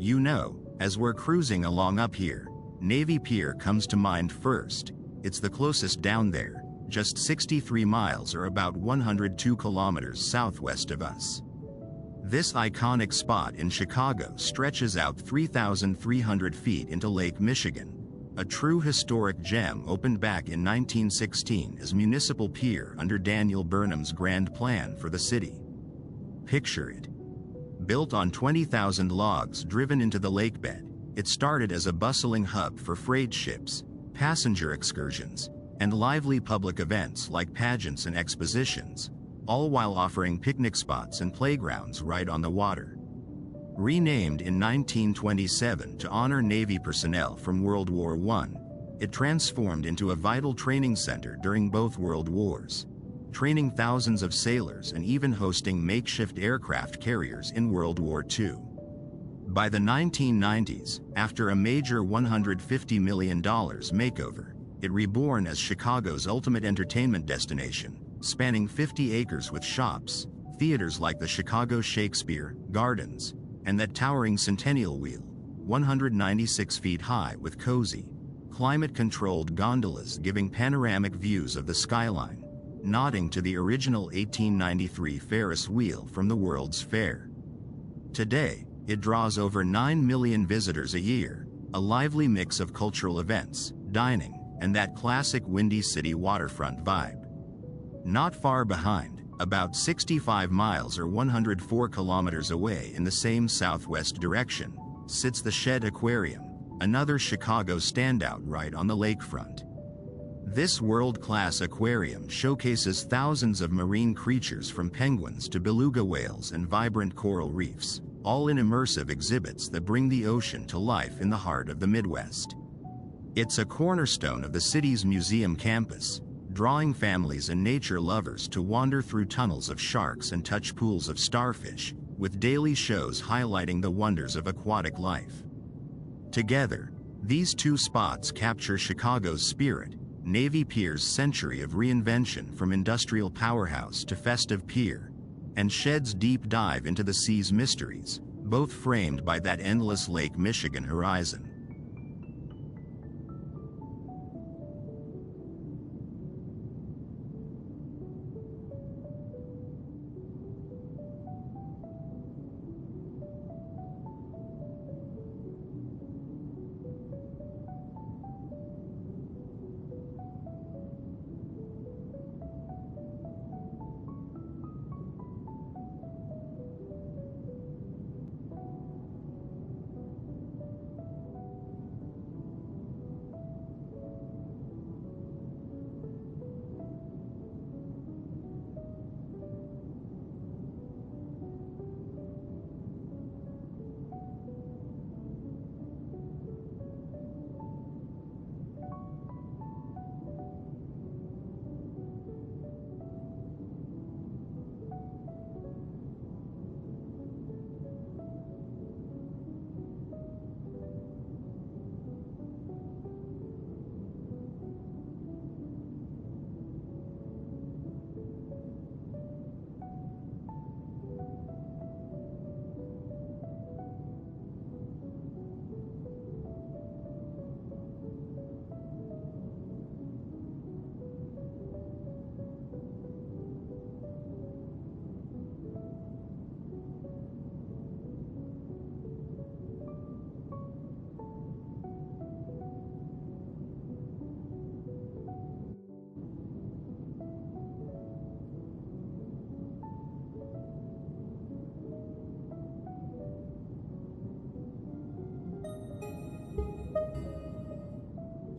You know, as we're cruising along up here, Navy Pier comes to mind first. It's the closest down there, just 63 miles or about 102 kilometers southwest of us. This iconic spot in Chicago stretches out 3,300 feet into Lake Michigan, a true historic gem opened back in 1916 as municipal pier under Daniel Burnham's grand plan for the city. Picture it. Built on 20,000 logs driven into the lakebed, it started as a bustling hub for freight ships, passenger excursions, and lively public events like pageants and expositions, all while offering picnic spots and playgrounds right on the water. Renamed in 1927 to honor Navy personnel from World War I, it transformed into a vital training center during both World Wars, training thousands of sailors and even hosting makeshift aircraft carriers in World War II. By the 1990s, after a major $150 million makeover, it reborn as Chicago's ultimate entertainment destination, spanning 50 acres with shops, theaters like the Chicago Shakespeare, Gardens, and that towering Centennial Wheel, 196 feet high with cozy, climate-controlled gondolas giving panoramic views of the skyline, nodding to the original 1893 Ferris wheel from the World's Fair. Today, it draws over 9 million visitors a year, a lively mix of cultural events, dining, and that classic Windy City waterfront vibe. Not far behind, about 65 miles or 104 kilometers away in the same southwest direction, sits the Shed Aquarium, another Chicago standout right on the lakefront. This world-class aquarium showcases thousands of marine creatures from penguins to beluga whales and vibrant coral reefs, all in immersive exhibits that bring the ocean to life in the heart of the Midwest. It's a cornerstone of the city's museum campus, drawing families and nature lovers to wander through tunnels of sharks and touch pools of starfish, with daily shows highlighting the wonders of aquatic life. Together, these two spots capture Chicago's spirit, Navy Pier's century of reinvention from industrial powerhouse to festive pier, and Shed's deep dive into the sea's mysteries, both framed by that endless Lake Michigan horizon.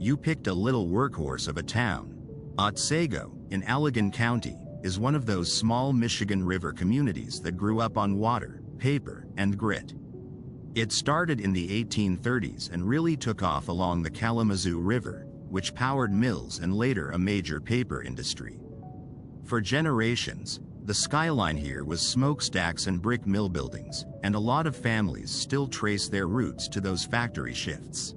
You picked a little workhorse of a town. Otsego, in Allegan County, is one of those small Michigan River communities that grew up on water, paper, and grit. It started in the 1830s and really took off along the Kalamazoo River, which powered mills and later a major paper industry. For generations, the skyline here was smokestacks and brick mill buildings, and a lot of families still trace their roots to those factory shifts.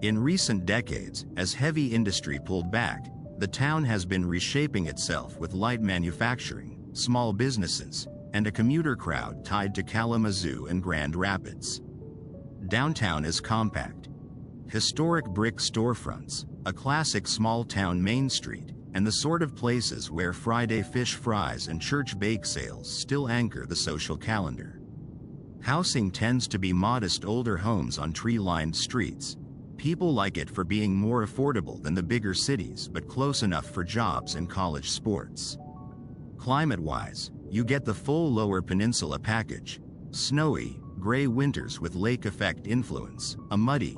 In recent decades, as heavy industry pulled back, the town has been reshaping itself with light manufacturing, small businesses, and a commuter crowd tied to Kalamazoo and Grand Rapids. Downtown is compact. Historic brick storefronts, a classic small-town main street, and the sort of places where Friday fish fries and church bake sales still anchor the social calendar. Housing tends to be modest older homes on tree-lined streets. People like it for being more affordable than the bigger cities but close enough for jobs and college sports. Climate-wise, you get the full Lower Peninsula package. Snowy, gray winters with lake effect influence, a muddy,